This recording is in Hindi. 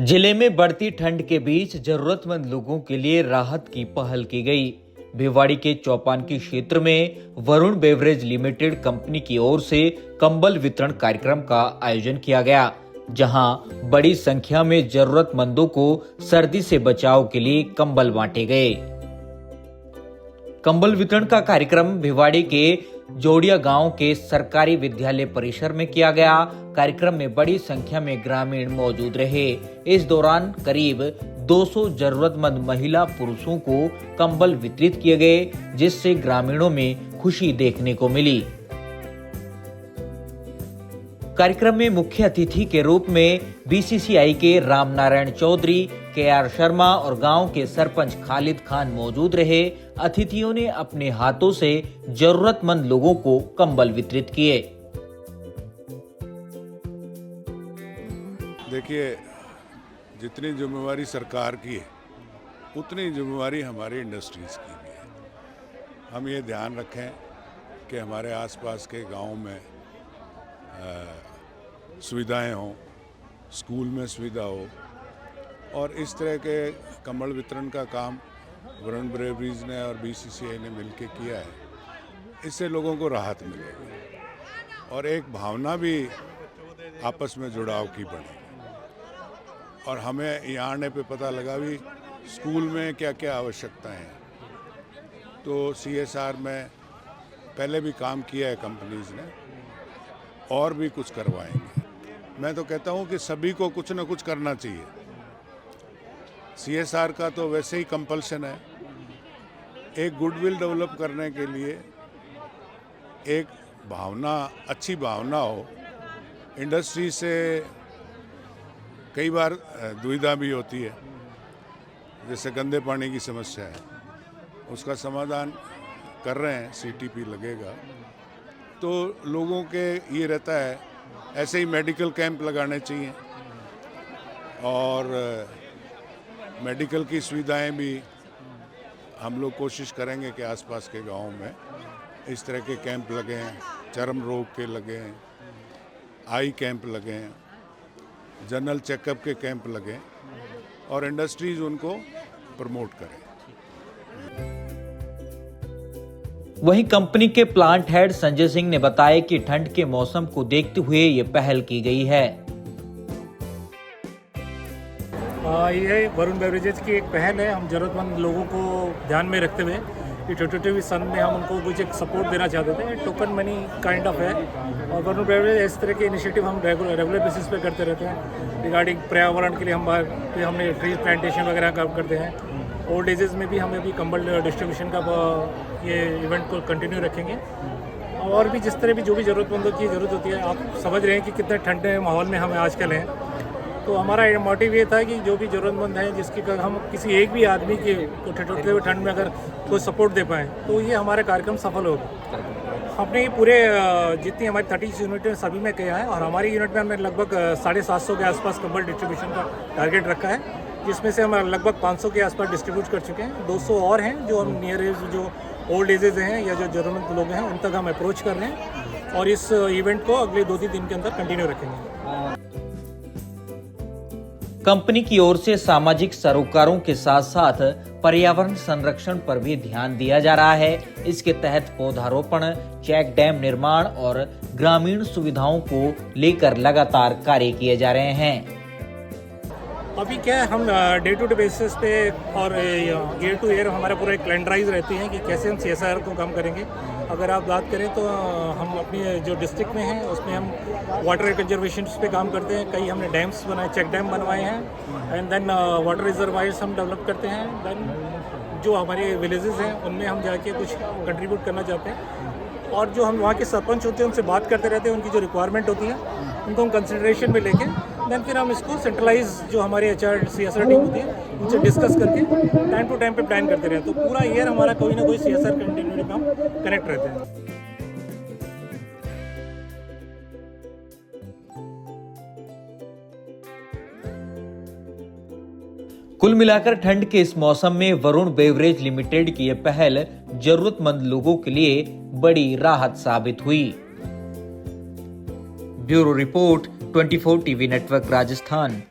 जिले में बढ़ती ठंड के बीच जरूरतमंद लोगों के लिए राहत की पहल की गई। भिवाड़ी के चौपान की क्षेत्र में वरुण बेवरेज लिमिटेड कंपनी की ओर से कंबल वितरण कार्यक्रम का आयोजन किया गया, जहां बड़ी संख्या में जरूरतमंदों को सर्दी से बचाव के लिए कंबल बांटे गए। कंबल वितरण का कार्यक्रम भिवाड़ी के जोड़िया गांव के सरकारी विद्यालय परिसर में किया गया। कार्यक्रम में बड़ी संख्या में ग्रामीण मौजूद रहे। इस दौरान करीब 200 जरूरतमंद महिला पुरुषों को कंबल वितरित किए गए, जिससे ग्रामीणों में खुशी देखने को मिली। कार्यक्रम में मुख्य अतिथि के रूप में बीसीसीआई के रामनारायण चौधरी, केआर शर्मा और गांव के सरपंच खालिद खान मौजूद रहे। अतिथियों ने अपने हाथों से जरूरतमंद लोगों को कंबल वितरित किए। देखिए, जितनी जिम्मेवारी सरकार की है उतनी जिम्मेवारी हमारी इंडस्ट्रीज़ की भी है। हम ये ध्यान रखें कि हमारे आसपास के गांव में सुविधाएं हों, स्कूल में सुविधा हो, और इस तरह के कंबल वितरण का काम वरुण बेवरेज ने और बीसीसीआई ने मिलकर किया है। इससे लोगों को राहत मिलेगी और एक भावना भी आपस में जुड़ाव की बढ़ेगी। और हमें यहाँ आने पे पता लगा भी स्कूल में क्या क्या आवश्यकताएं हैं। तो सीएसआर में पहले भी काम किया है कंपनीज ने, और भी कुछ करवाएंगे। मैं तो कहता हूँ कि सभी को कुछ ना कुछ करना चाहिए। सीएसआर का तो वैसे ही कंपल्सन है। एक गुडविल डेवलप करने के लिए एक भावना, अच्छी भावना हो। इंडस्ट्री से कई बार दुविधा भी होती है, जैसे गंदे पानी की समस्या है, उसका समाधान कर रहे हैं, सीटीपी लगेगा। तो लोगों के ये रहता है, ऐसे ही मेडिकल कैंप लगाने चाहिए और मेडिकल की सुविधाएं भी हम लोग कोशिश करेंगे कि आसपास के गाँव में इस तरह के कैंप लगे हैं। चर्म रोग के लगे हैं, आई कैंप लगे हैं, जनरल चेकअप के कैंप लगे, और इंडस्ट्रीज उनको प्रमोट करें। वहीं कंपनी के प्लांट हेड संजय सिंह ने बताया कि ठंड के मौसम को देखते हुए ये पहल की गई है। ये वरुण बेवरेजेस की एक पहल है। हम जरूरतमंद लोगों को ध्यान में रखते हुए ये टोटोटिव सन में हम उनको कुछ एक सपोर्ट देना चाहते थे। टोकन मनी काइंड ऑफ है, और वरुण बेवरेज इस तरह के इनिशिएटिव हम रेगुलर बेसिस पे करते रहते हैं। रिगार्डिंग पर्यावरण के लिए हमने ट्री प्लांटेशन वगैरह काम करते हैं। ओल्ड एजेस में भी हमें भी कंबल डिस्ट्रीब्यूशन का ये इवेंट को कंटिन्यू रखेंगे। और भी जिस तरह भी जो भी ज़रूरतमंदों की ज़रूरत होती है, आप समझ रहे हैं कि कितने ठंडे माहौल में हमें आजकल हैं। तो हमारा मोटिव ये था कि जो भी ज़रूरतमंद हैं, जिसकी अगर हम किसी एक भी आदमी के को ठिठुरते हुए ठंड में अगर कोई सपोर्ट दे पाएँ, तो ये हमारा कार्यक्रम सफल होगा। हमने ये पूरे जितनी हमारी 30 यूनिट में सभी में किया है, और हमारी यूनिट में हमने लगभग 750 के आसपास कंबल डिस्ट्रीब्यूशन का टारगेट रखा है, जिसमें से हम लगभग 500 के आसपास डिस्ट्रीब्यूट कर चुके हैं। 200 और हैं जो हम नियर एज, जो ओल्ड एजेज हैं या जो ज़रूरतमंद लोग हैं, उन तक हम अप्रोच कर रहे हैं, और इस इवेंट को अगले 2-3 दिन के अंदर कंटिन्यू रखेंगे। कंपनी की ओर से सामाजिक सरोकारों के साथ साथ पर्यावरण संरक्षण पर भी ध्यान दिया जा रहा है। इसके तहत पौधारोपण, चेक डैम निर्माण और ग्रामीण सुविधाओं को लेकर लगातार कार्य किए जा रहे हैं। अभी क्या है, हम डे टू डे बेसिस पे और ईयर टू ईयर हमारा पूरा एक कैलेंडराइज रहती है कि कैसे हम सीएसआर को काम करेंगे। अगर आप बात करें तो हम अपनी जो डिस्ट्रिक्ट में हैं उसमें हम वाटर कंजर्वेशन पे काम करते हैं। कई हमने डैम्स बनाए, चेक डैम बनवाए हैं, एंड देन वाटर रिजर्वायर्स हम डेवलप करते हैं। देन जो हमारे विलेजेस हैं उनमें हम जाके कुछ कंट्रीब्यूट करना चाहते हैं, और जो हम वहाँ के सरपंच होते हैं उनसे बात करते रहते हैं। उनकी जो रिक्वायरमेंट होती है उनको हम कंसिडरेशन में लेके देन फिर हम इसको सेंट्रलाइज जो हमारी एचआर सीएसआर टीम होती है उनसे डिस्कस करके टाइम टू टाइम पे प्लान करते रहते हैं। तो पूरा ईयर हमारा कोई ना कोई सीएसआर कंटिन्यूटी में हम कनेक्ट रहते हैं। कुल मिलाकर ठंड के इस मौसम में वरुण बेवरेज लिमिटेड की यह पहल जरूरतमंद लोगों के लिए बड़ी राहत साबित हुई। Bureau report 24 TV network Rajasthan.